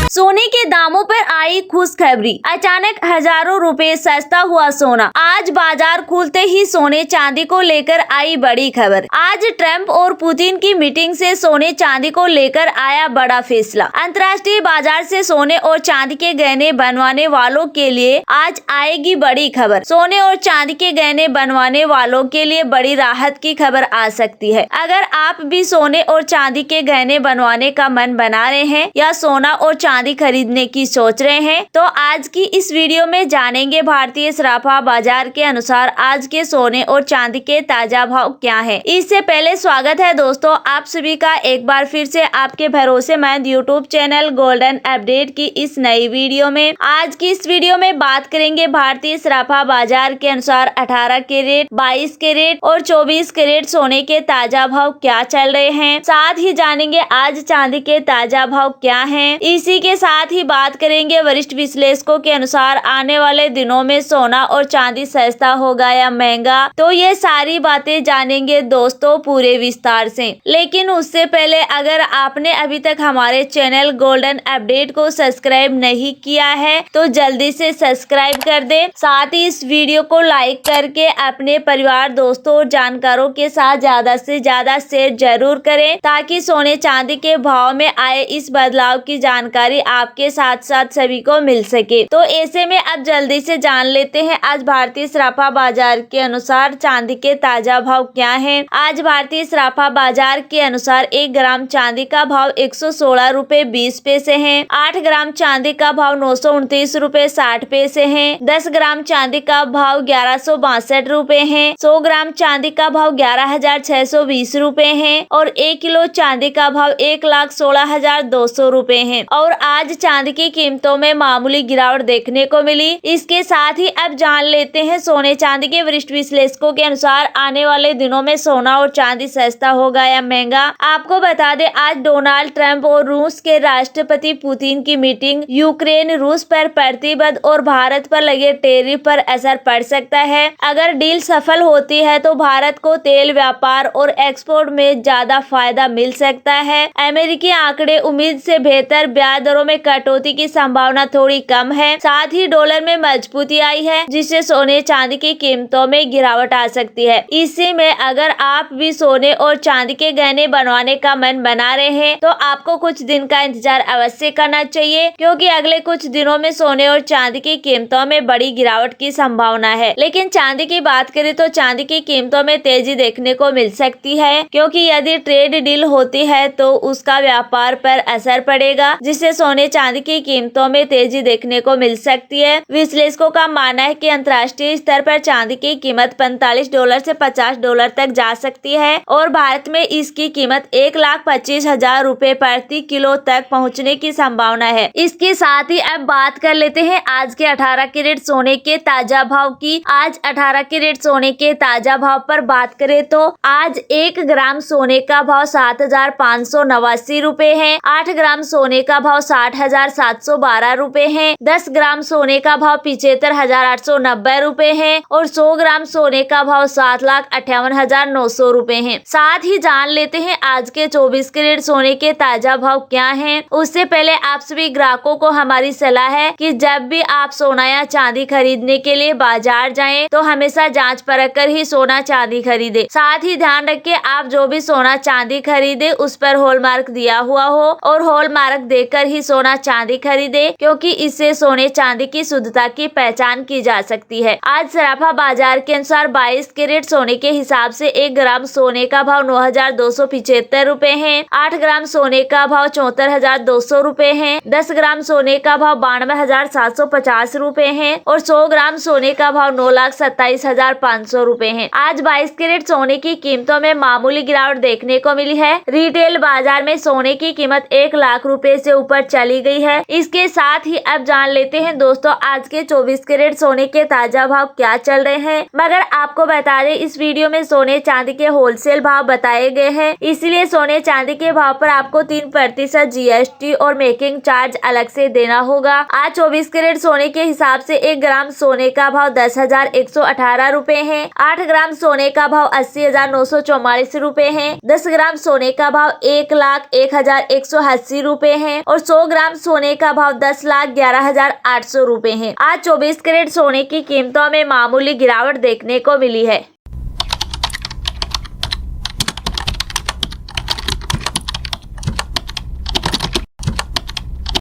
सोने के दामों पर आई खुशखबरी, अचानक हजारों रुपए सस्ता हुआ सोना। आज बाजार खुलते ही सोने चांदी को लेकर आई बड़ी खबर। आज ट्रंप और पुतिन की मीटिंग से सोने चांदी को लेकर आया बड़ा फैसला। अंतर्राष्ट्रीय बाजार से सोने और चांदी के गहने बनवाने वालों के लिए आज आएगी बड़ी खबर। सोने और चांदी के गहने बनवाने वालों के लिए बड़ी राहत की खबर आ सकती है। अगर आप भी सोने और चांदी के गहने बनवाने का मन बना रहे हैं या सोना और चांदी खरीदने की सोच रहे हैं, तो आज की इस वीडियो में जानेंगे भारतीय सराफा बाजार के अनुसार आज के सोने और चांदी के ताजा भाव क्या है। इससे पहले स्वागत है दोस्तों आप सभी का एक बार फिर से आपके भरोसेमंद यूट्यूब चैनल गोल्डन अपडेट की इस नई वीडियो में। आज की इस वीडियो में बात करेंगे भारतीय सराफा बाजार के अनुसार 18 कैरेट, 22 कैरेट और 24 कैरेट सोने के ताजा भाव क्या चल रहे हैं। साथ ही जानेंगे आज चांदी के ताजा भाव क्या है। इसी के साथ ही बात करेंगे वरिष्ठ विश्लेषकों के अनुसार आने वाले दिनों में सोना और चांदी सस्ता होगा या महंगा। तो ये सारी बातें जानेंगे दोस्तों पूरे विस्तार से। लेकिन उससे पहले अगर आपने अभी तक हमारे चैनल गोल्डन अपडेट को सब्सक्राइब नहीं किया है तो जल्दी से सब्सक्राइब कर दे। साथ ही इस वीडियो को लाइक करके अपने परिवार, दोस्तों और जानकारों के साथ ज्यादा से ज्यादा शेयर जरूर करें ताकि सोने चांदी के भाव में आए इस बदलाव की जानकारी आपके साथ साथ सभी को मिल सके। तो ऐसे में अब जल्दी से जान लेते हैं आज भारतीय सराफा बाजार के अनुसार चांदी के ताजा भाव क्या है। आज भारतीय सराफा बाजार के अनुसार 1 ग्राम चांदी का भाव 116 रुपए 20 पैसे है। 8 ग्राम चांदी का भाव 929 रुपए 60 पैसे है। 10 ग्राम चांदी का भाव 1162 रुपए है। 100 ग्राम चांदी का भाव 11,620 रुपए है और 1 किलो चांदी का भाव 1,16,200 रुपए है। और आज चांदी की कीमतों में मामूली गिरावट देखने को मिली। इसके साथ ही अब जान लेते हैं सोने चांदी के वरिष्ठ विश्लेषकों के अनुसार आने वाले दिनों में सोना और चांदी सस्ता होगा या महंगा। आपको बता दें आज डोनाल्ड ट्रंप और रूस के राष्ट्रपति पुतिन की मीटिंग यूक्रेन रूस पर प्रतिबंध और भारत पर लगे टैरिफ पर असर पड़ सकता है। अगर डील सफल होती है तो भारत को तेल व्यापार और एक्सपोर्ट में ज्यादा फायदा मिल सकता है। अमेरिकी आंकड़े उम्मीद से बेहतर ब्याज दरों में कटौती की संभावना थोड़ी कम है। साथ ही डॉलर में मजबूती आई है जिससे सोने चांदी की कीमतों में गिरावट आ सकती है। इसी में अगर आप भी सोने और चांदी के गहने बनवाने का मन बना रहे हैं तो आपको कुछ दिन का इंतजार अवश्य करना चाहिए क्योंकि अगले कुछ दिनों में सोने और चांदी की कीमतों में बड़ी गिरावट की संभावना है। लेकिन चांदी की बात करें तो चांदी की कीमतों में तेजी देखने को मिल सकती है क्योंकि यदि ट्रेड डील होती है तो उसका व्यापार पर असर पड़ेगा जिससे सोने चांदी की कीमतों में तेजी देखने को मिल सकती है। विश्लेषकों का मानना है कि अंतर्राष्ट्रीय स्तर पर चांदी की कीमत $45 से $50 तक जा सकती है और भारत में इसकी कीमत 1,25,000 रुपए प्रति किलो तक पहुंचने की संभावना है। इसके साथ ही अब बात कर लेते हैं आज के 18 कैरेट सोने के ताजा भाव की। आज 18 कैरेट सोने के ताजा भाव पर बात करें तो आज 1 ग्राम सोने का भाव 7,589 रुपए है। 8 ग्राम सोने का भाव 60,712 रुपए है। 10 ग्राम सोने का भाव 75,890 रुपए है और 100 ग्राम सोने का भाव 7,58,900 रुपए है। साथ ही जान लेते हैं आज के 24 कैरेट सोने के ताजा भाव क्या हैं। उससे पहले आप सभी ग्राहकों को हमारी सलाह है कि जब भी आप सोना या चांदी खरीदने के लिए बाजार जाएं तो हमेशा जांच परख कर ही सोना चांदी खरीदे। साथ ही ध्यान रखें आप जो भी सोना चांदी खरीदे उस पर हॉलमार्क दिया हुआ हो और हॉलमार्क देकर ही सोना चांदी खरीदे क्योंकि इससे सोने चांदी की शुद्धता की पहचान की जा सकती है। आज सराफा बाजार के अनुसार 22 कैरेट सोने के हिसाब से 1 ग्राम सोने का भाव 9,275 रुपए है। 8 ग्राम सोने का भाव 74,200 रुपए है। 10 ग्राम सोने का भाव 92,750 रुपए है और 100 ग्राम सोने का भाव 9,27,500 रुपए है। आज 22 कैरेट सोने की कीमतों में मामूली गिरावट देखने को मिली है। रिटेल बाजार में सोने की कीमत 1 लाख रुपए से ऊपर चली गई है। इसके साथ ही अब जान लेते हैं दोस्तों आज के 24 कैरेट सोने के ताजा भाव क्या चल रहे हैं। मगर आपको बता दें इस वीडियो में सोने चांदी के होलसेल भाव बताए गए हैं, इसलिए सोने चांदी के भाव पर आपको 3% GST और मेकिंग चार्ज अलग से देना होगा। आज 24 कैरेट सोने के हिसाब से 1 ग्राम सोने का भाव 10,118 रुपए है। 8 ग्राम सोने का भाव 80,944 रुपए है। 10 ग्राम सोने का भाव 1,01,180 रुपए है और 100 100 ग्राम सोने का भाव 10,11,800 रुपए है। आज 24 कैरेट सोने की कीमतों में मामूली गिरावट देखने को मिली है।